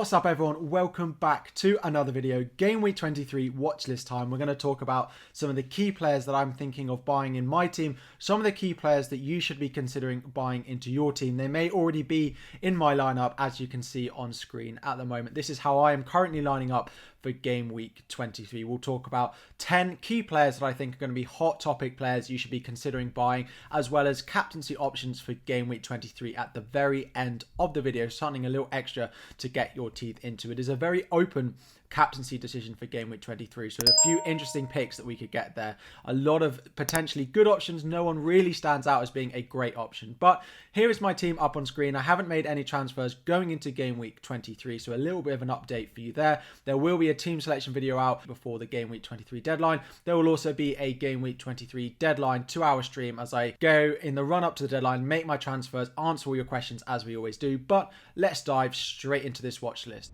What's up everyone, welcome back to another video. Game week 23 watch list time. We're going to talk about some of the key players that I'm thinking of buying in my team, some of the key players that you should be considering buying into your team. They may already be in my lineup, as you can see on screen at the moment. This is how I am currently lining up for game week 23. We'll talk about 10 key players that I think are going to be hot topic players you should be considering buying, as well as captaincy options for game week 23 at the very end of the video, something a little extra to get your teeth into. It is a very open captaincy decision for game week 23, so a few interesting picks that we could get there. A lot of potentially good options. No one really stands out as being a great option, but here is my team up on screen. I haven't made any transfers going into game week 23, so a little bit of an update for you there. There will be a team selection video out before the game week 23 deadline. There will also be a game week 23 deadline 2-hour stream as I go in the run up to the deadline, make my transfers, answer all your questions as we always do. But let's dive straight into this watch list.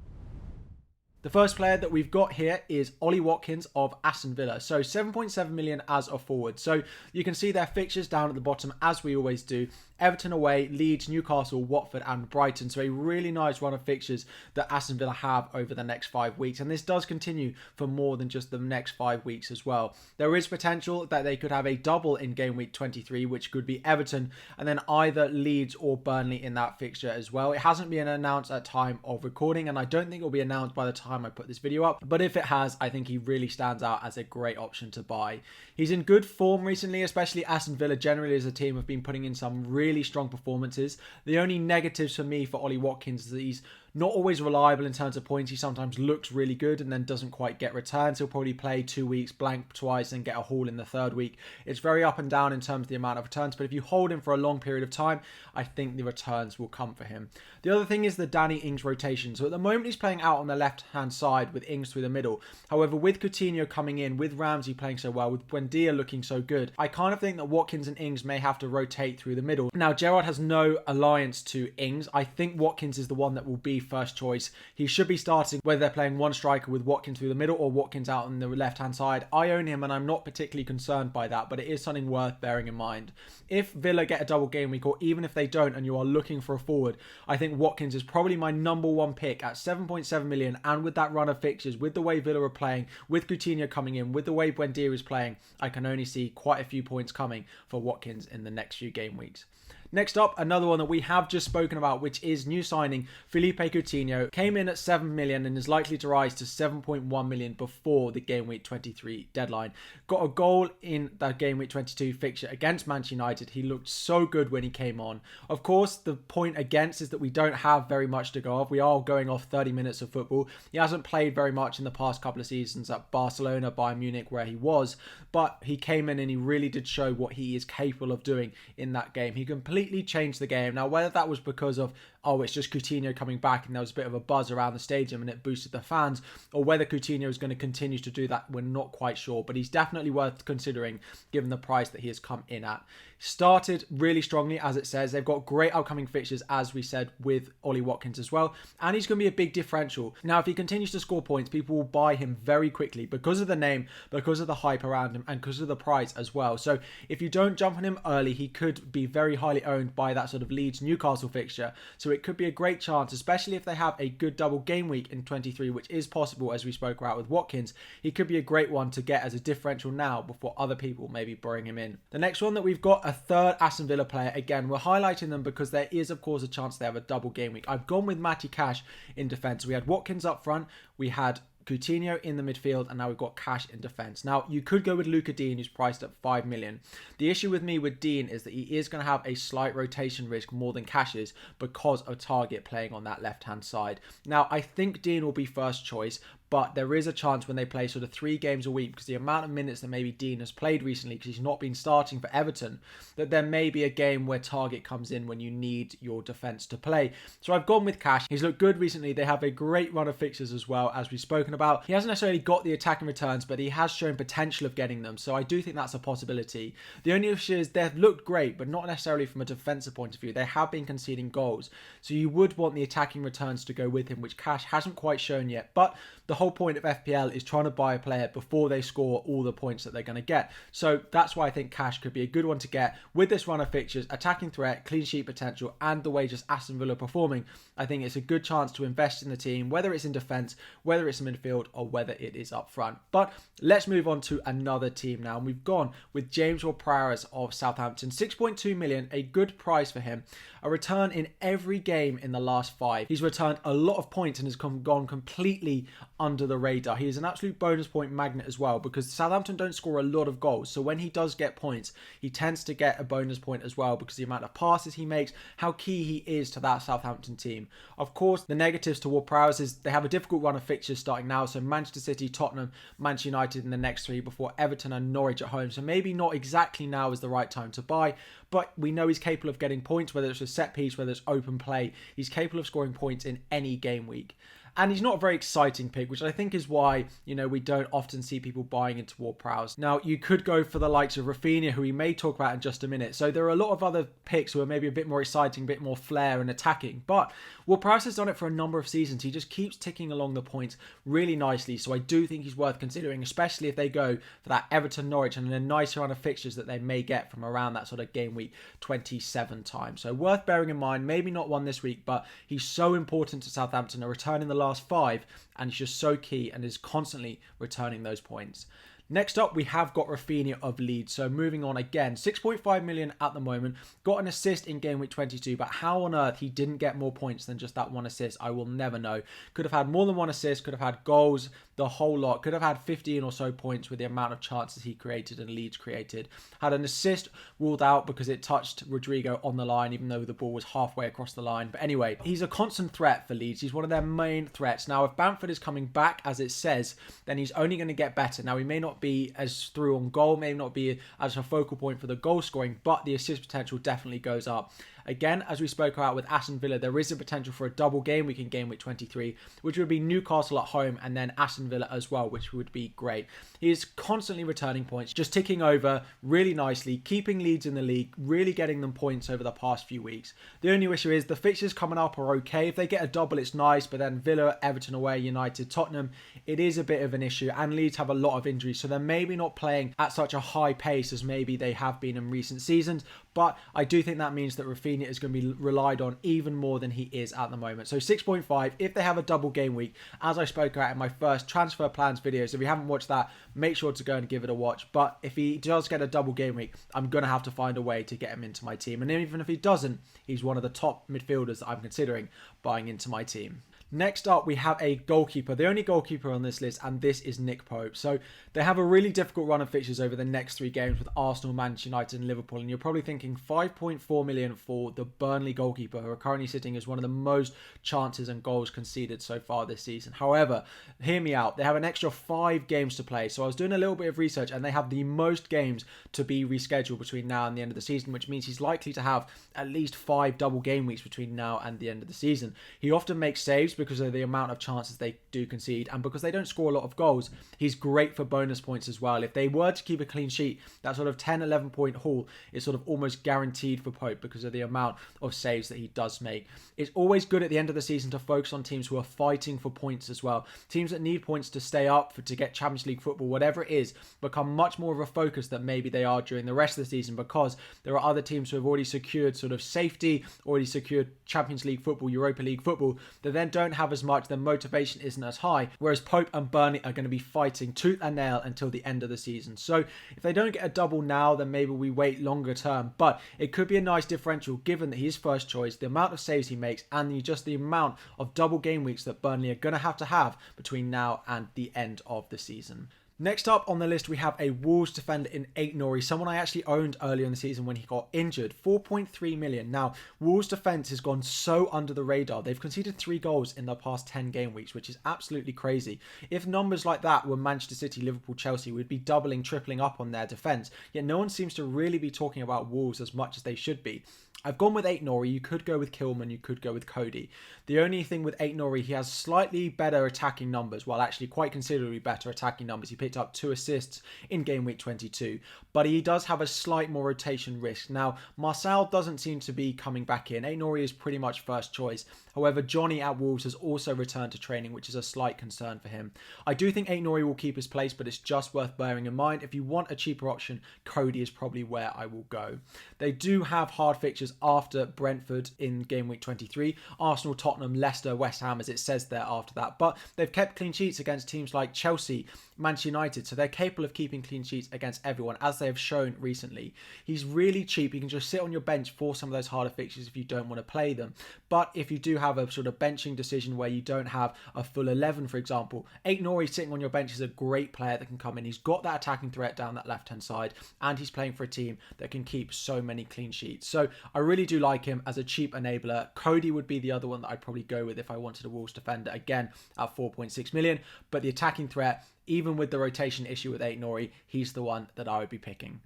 The first player that we've got here is Ollie Watkins of Aston Villa. So 7.7 million as a forward. So you can see their fixtures down at the bottom as we always do. Everton away, Leeds, Newcastle, Watford and Brighton. So a really nice run of fixtures that Aston Villa have over the next 5 weeks. And this does continue for more than just the next 5 weeks as well. There is potential that they could have a double in game week 23, which could be Everton and then either Leeds or Burnley in that fixture as well. It hasn't been announced at time of recording, and I don't think it will be announced by the time I put this video up, but if it has, I think he really stands out as a great option to buy. He's in good form recently, especially Aston Villa generally as a team have been putting in some really strong performances. The only negatives for me for Ollie Watkins is that he's not always reliable in terms of points. He sometimes looks really good and then doesn't quite get returns. He'll probably play 2 weeks, blank twice, and get a haul in the third week. It's very up and down in terms of the amount of returns, but if you hold him for a long period of time, I think the returns will come for him. The other thing is the Danny Ings rotation. So at the moment he's playing out on the left-hand side with Ings through the middle. However, with Coutinho coming in, with Ramsey playing so well, with Buendia looking so good, I kind of think that Watkins and Ings may have to rotate through the middle. Now, Gerrard has no alliance to Ings. I think Watkins is the one that will be first choice. He should be starting whether they're playing one striker with Watkins through the middle or Watkins out on the left-hand side. I own him and I'm not particularly concerned by that, but it is something worth bearing in mind. If Villa get a double game week, or even if they don't and you are looking for a forward, I think Watkins is probably my number one pick at 7.7 million, and with that run of fixtures, with the way Villa are playing, with Coutinho coming in, with the way Buendia is playing, I can only see quite a few points coming for Watkins in the next few game weeks. Next up, another one that we have just spoken about, which is new signing Philippe Coutinho. Came in at 7 million and is likely to rise to 7.1 million before the game week 23 deadline. Got a goal in that game week 22 fixture against Manchester United. He looked so good when he came on. Of course, the point against is that we don't have very much to go off. We are going off 30 minutes of football. He hasn't played very much in the past couple of seasons at Barcelona, Bayern Munich, where he was, but he came in and he really did show what he is capable of doing in that game. He completely changed the game. Now, whether that was because of, it's just Coutinho coming back and there was a bit of a buzz around the stadium and it boosted the fans, or whether Coutinho is going to continue to do that, we're not quite sure, but he's definitely worth considering given the price that he has come in at. Started really strongly, as it says. They've got great upcoming fixtures, as we said, with Ollie Watkins as well, and he's going to be a big differential. Now, if he continues to score points, people will buy him very quickly because of the name, because of the hype around him, and because of the price as well. So if you don't jump on him early, he could be very highly owned by that sort of Leeds Newcastle fixture. So it could be a great chance, especially if they have a good double game week in 23, which is possible, as we spoke about with Watkins. He could be a great one to get as a differential now before other people maybe bring him in. The next one that we've got, a third Aston Villa player. Again, we're highlighting them because there is, of course, a chance they have a double game week. I've gone with Matty Cash in defence. We had Watkins up front. We had Coutinho in the midfield, and now we've got Cash in defence. Now, you could go with Luca Dean, who's priced at 5 million. The issue with me with Dean is that he is going to have a slight rotation risk more than Cash is because of Target playing on that left-hand side. Now, I think Dean will be first choice, but there is a chance when they play sort of 3 games a week, because the amount of minutes that maybe Dean has played recently, because he's not been starting for Everton, that there may be a game where Target comes in when you need your defence to play. So I've gone with Cash. He's looked good recently. They have a great run of fixtures as well, as we've spoken about. He hasn't necessarily got the attacking returns, but he has shown potential of getting them. So I do think that's a possibility. The only issue is they've looked great, but not necessarily from a defensive point of view. They have been conceding goals. So you would want the attacking returns to go with him, which Cash hasn't quite shown yet. But the whole point of FPL is trying to buy a player before they score all the points that they're going to get. So that's why I think cash could be a good one to get with this run of fixtures, attacking threat, clean sheet potential, and the way just Aston Villa are performing. I think it's a good chance to invest in the team, whether it's in defence, whether it's in midfield, or whether it is up front. But let's move on to another team now. And we've gone with James Ward-Prowse of Southampton. 6.2 million, a good price for him. A return in every game in the last 5. He's returned a lot of points and has gone completely under the radar. He is an absolute bonus point magnet as well, because Southampton don't score a lot of goals. So when he does get points, he tends to get a bonus point as well, because the amount of passes he makes, how key he is to that Southampton team. Of course, the negatives to Ward-Prowse is they have a difficult run of fixtures starting now. So Manchester City, Tottenham, Manchester United in the next 3 before Everton and Norwich at home. So maybe not exactly now is the right time to buy, but we know he's capable of getting points, whether it's a set piece, whether it's open play. He's capable of scoring points in any game week. And he's not a very exciting pick, which I think is why, we don't often see people buying into Ward-Prowse. Now, you could go for the likes of Rafinha, who we may talk about in just a minute. So there are a lot of other picks who are maybe a bit more exciting, a bit more flair and attacking. But Ward-Prowse has done it for a number of seasons. He just keeps ticking along the points really nicely. So I do think he's worth considering, especially if they go for that Everton, Norwich, and a nice round of fixtures that they may get from around that sort of game week 27 time. So worth bearing in mind. Maybe not one this week, but he's so important to Southampton. A return in the last 5, and he's just so key and is constantly returning those points. Next up, we have got Rafinha of Leeds. So moving on again, 6.5 million at the moment. Got an assist in game week 22, but how on earth he didn't get more points than just that one assist, I will never know. Could have had more than one assist, could have had goals, the whole lot. Could have had 15 or so points with the amount of chances he created and Leeds created. Had an assist ruled out because it touched Rodrigo on the line, even though the ball was halfway across the line. But anyway, he's a constant threat for Leeds. He's one of their main threats. Now, if Bamford is coming back, as it says, then he's only going to get better. Now, he may not be as through on goal, may not be as a focal point for the goal scoring, but the assist potential definitely goes up. Again, as we spoke about with Aston Villa, there is a potential for a double game week in game week 23, which would be Newcastle at home and then Aston Villa as well, which would be great. He is constantly returning points, just ticking over really nicely, keeping Leeds in the league, really getting them points over the past few weeks. The only issue is the fixtures coming up are okay. If they get a double, it's nice, but then Villa, Everton away, United, Tottenham, it is a bit of an issue, and Leeds have a lot of injuries, so they're maybe not playing at such a high pace as maybe they have been in recent seasons. But I do think that means that Rafinha is going to be relied on even more than he is at the moment. So 6.5, if they have a double game week, as I spoke about in my first transfer plans video. So if you haven't watched that, make sure to go and give it a watch. But if he does get a double game week, I'm going to have to find a way to get him into my team. And even if he doesn't, he's one of the top midfielders that I'm considering buying into my team. Next up, we have a goalkeeper, the only goalkeeper on this list, and this is Nick Pope. So they have a really difficult run of fixtures over the next 3 games with Arsenal, Manchester United and Liverpool. And you're probably thinking 5.4 million for the Burnley goalkeeper, who are currently sitting as one of the most chances and goals conceded so far this season. However, hear me out. They have an extra 5 games to play. So I was doing a little bit of research, and they have the most games to be rescheduled between now and the end of the season, which means he's likely to have at least 5 double game weeks between now and the end of the season. He often makes saves because of the amount of chances they do concede, and because they don't score a lot of goals, he's great for bonus points as well. If they were to keep a clean sheet, that sort of 10-11 point haul is sort of almost guaranteed for Pope because of the amount of saves that he does make. It's always good at the end of the season to focus on teams who are fighting for points as well. Teams that need points to stay up, to get Champions League football, whatever it is, become much more of a focus than maybe they are during the rest of the season, because there are other teams who have already secured sort of safety, already secured Champions League football, Europa League football, that then don't have as much, their motivation isn't as high, whereas Pope and Burnley are going to be fighting tooth and nail until the end of the season. So if they don't get a double now, then maybe we wait longer term, but it could be a nice differential given that he's first choice, the amount of saves he makes, and just the amount of double game weeks that Burnley are going to have between now and the end of the season. Next up on the list, we have a Wolves defender in Aït-Nouri, someone I actually owned earlier in the season when he got injured. 4.3 million. Now, Wolves' defence has gone so under the radar. They've conceded 3 goals in the past 10 game weeks, which is absolutely crazy. If numbers like that were Manchester City, Liverpool, Chelsea, we'd be doubling, tripling up on their defence. Yet no one seems to really be talking about Wolves as much as they should be. I've gone with Aït-Nouri. You could go with Kilman. You could go with Cody. The only thing with Aït-Nouri, he has slightly better attacking numbers. Well, actually quite considerably better attacking numbers. He pitched picked up 2 assists in game week 22, but he does have a slight more rotation risk. Now, Marcel doesn't seem to be coming back in. Aït-Nouri is pretty much first choice. However, Johnny at Wolves has also returned to training, which is a slight concern for him. I do think Aït-Nouri will keep his place, but it's just worth bearing in mind. If you want a cheaper option, Cody is probably where I will go. They do have hard fixtures after Brentford in game week 23. Arsenal, Tottenham, Leicester, West Ham, as it says there after that. But they've kept clean sheets against teams like Chelsea, Manchester United, so they're capable of keeping clean sheets against everyone, as they have shown recently. He's really cheap. You can just sit on your bench for some of those harder fixtures if you don't want to play them. But if you do have a sort of benching decision where you don't have a full 11, for example, Aït-Nouri sitting on your bench is a great player that can come in. He's got that attacking threat down that left-hand side, and he's playing for a team that can keep so many clean sheets. So I really do like him as a cheap enabler. Cody would be the other one that I'd probably go with if I wanted a Wolves defender, again at 4.6 million. But the attacking threat, even with the rotation issue with Aït-Nouri, he's the one that I would be picking.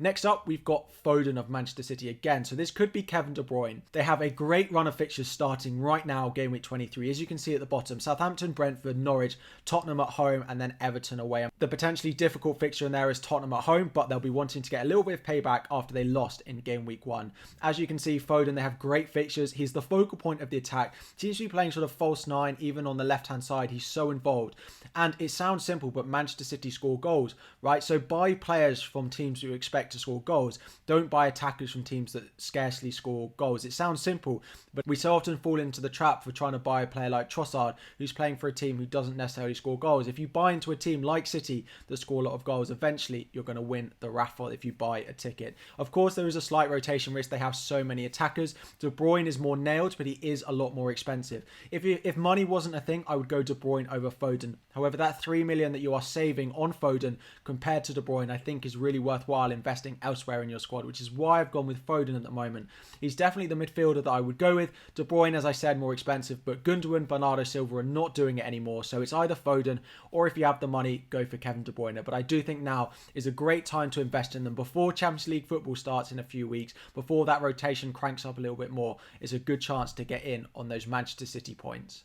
Next up, we've got Foden of Manchester City again. So this could be Kevin De Bruyne. They have a great run of fixtures starting right now, game week 23. As you can see at the bottom, Southampton, Brentford, Norwich, Tottenham at home, and then Everton away. The potentially difficult fixture in there is Tottenham at home, but they'll be wanting to get a little bit of payback after they lost in game week 1. As you can see, Foden, they have great fixtures. He's the focal point of the attack. Seems to be playing sort of false 9, even on the left-hand side. He's so involved. And it sounds simple, but Manchester City score goals, right? So buy players from teams who expect to score goals. Don't buy attackers from teams that scarcely score goals. It sounds simple, but we so often fall into the trap for trying to buy a player like Trossard, who's playing for a team who doesn't necessarily score goals. If you buy into a team like City that score a lot of goals, eventually you're going to win the raffle if you buy a ticket. Of course, there is a slight rotation risk. They have so many attackers. De Bruyne is more nailed, but he is a lot more expensive. If money wasn't a thing, I would go De Bruyne over Foden. However, that 3 million that you are saving on Foden compared to De Bruyne, I think is really worthwhile investing elsewhere in your squad, which is why I've gone with Foden at the moment. He's definitely the midfielder that I would go with. De Bruyne, as I said, more expensive, but Gundogan, Bernardo Silva are not doing it anymore, so it's either Foden or, if you have the money, go for Kevin De Bruyne. But I do think now is a great time to invest in them before Champions League football starts in a few weeks, before that rotation cranks up a little bit more. It's a good chance to get in on those Manchester City points.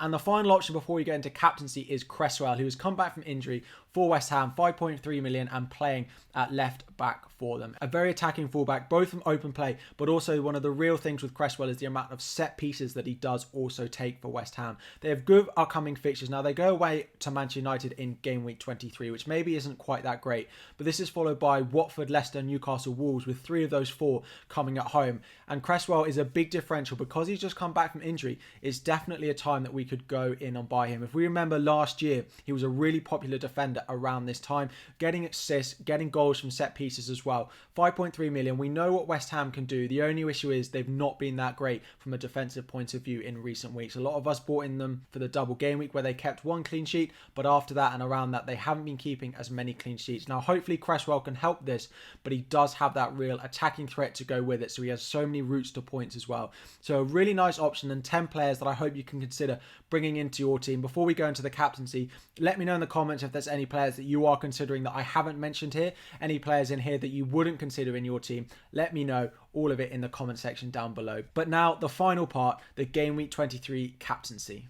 And the final option before we get into captaincy is Cresswell, who has come back from injury for West Ham, 5.3 million, and playing at left back for them. A very attacking fullback, both from open play, but also one of the real things with Cresswell is the amount of set pieces that he does also take for West Ham. They have good upcoming fixtures. Now, they go away to Manchester United in game week 23, which maybe isn't quite that great, but this is followed by Watford, Leicester, Newcastle, Wolves, with 3 of those 4 coming at home. And Cresswell is a big differential because he's just come back from injury. It's definitely a time that we could go in and buy him. If we remember last year, he was a really popular defender around this time, getting assists, getting goals from set pieces as well. 5.3 million. We know what West Ham can do. The only issue is they've not been that great from a defensive point of view in recent weeks. A lot of us bought in them for the double game week where they kept 1 clean sheet, but after that and around that, they haven't been keeping as many clean sheets. Now, hopefully Cresswell can help this, but he does have that real attacking threat to go with it, so he has so many routes to points as well. So a really nice option, and 10 players that I hope you can consider bringing into your team. Before we go into the captaincy, let me know in the comments if there's any players that you are considering that I haven't mentioned here, any players in here that you wouldn't consider in your team. Let me know all of it in the comment section down below. But now the final part, the game week 23 captaincy.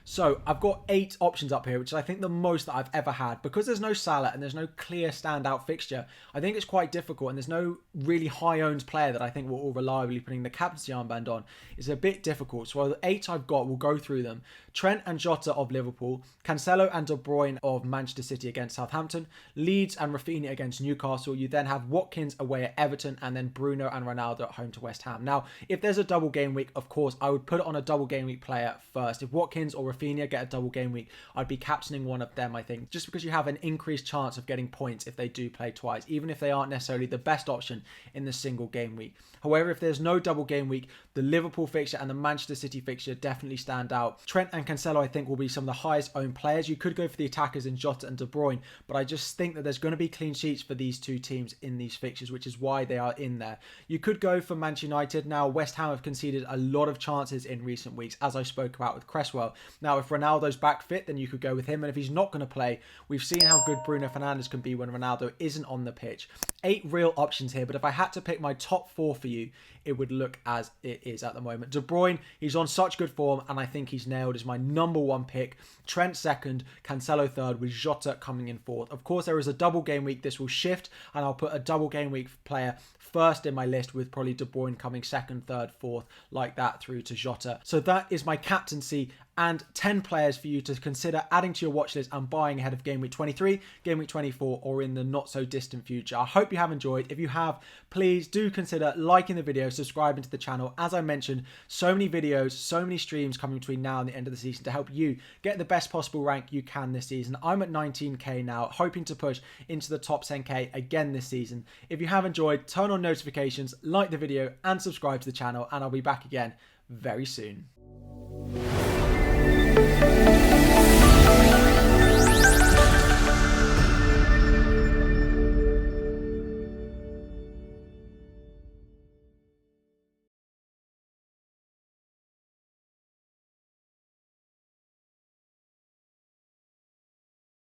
So I've got 8 options up here, which is I think the most that I've ever had. Because there's no Salah and there's no clear standout fixture, I think it's quite difficult, and there's no really high-owned player that I think we're all reliably putting the captaincy armband on. It's a bit difficult. So the 8 I've got, we'll go through them. Trent and Jota of Liverpool, Cancelo and De Bruyne of Manchester City against Southampton, Leeds and Rafinha against Newcastle. You then have Watkins away at Everton, and then Bruno and Ronaldo at home to West Ham. Now, if there's a double game week, of course, I would put it on a double game week player first. If Watkins or Rafinha get a double game week, I'd be captaining one of them, I think, just because you have an increased chance of getting points if they do play twice, even if they aren't necessarily the best option in the single game week. However, if there's no double game week, the Liverpool fixture and the Manchester City fixture definitely stand out. Trent and Cancelo, I think, will be some of the highest owned players. You could go for the attackers in Jota and De Bruyne, but I just think that there's going to be clean sheets for these 2 teams in these fixtures, which is why they are in there. You could go for Manchester United. Now, West Ham have conceded a lot of chances in recent weeks, as I spoke about with Cresswell. Now, if Ronaldo's back fit, then you could go with him. And if he's not going to play, we've seen how good Bruno Fernandes can be when Ronaldo isn't on the pitch. 8 real options here, but if I had to pick my top 4 for you, it would look as it is at the moment. De Bruyne, he's on such good form, and I think he's nailed as my number 1 pick. Trent second, Cancelo third, with Jota coming in fourth. Of course, there is a double game week. This will shift, and I'll put a double game week player first in my list, with probably De Bruyne coming second, third, fourth, like that through to Jota. So that is my captaincy and 10 players for you to consider adding to your watch list and buying ahead of Game Week 23, Game Week 24, or in the not so distant future. I hope you have enjoyed. If you have, please do consider liking the video, subscribing to the channel. As I mentioned, so many videos, so many streams coming between now and the end of the season to help you get the best possible rank you can this season. I'm at 19k now, hoping to push into the top 10k again this season. If you have enjoyed, turn on notifications, like the video, and subscribe to the channel, and I'll be back again very soon.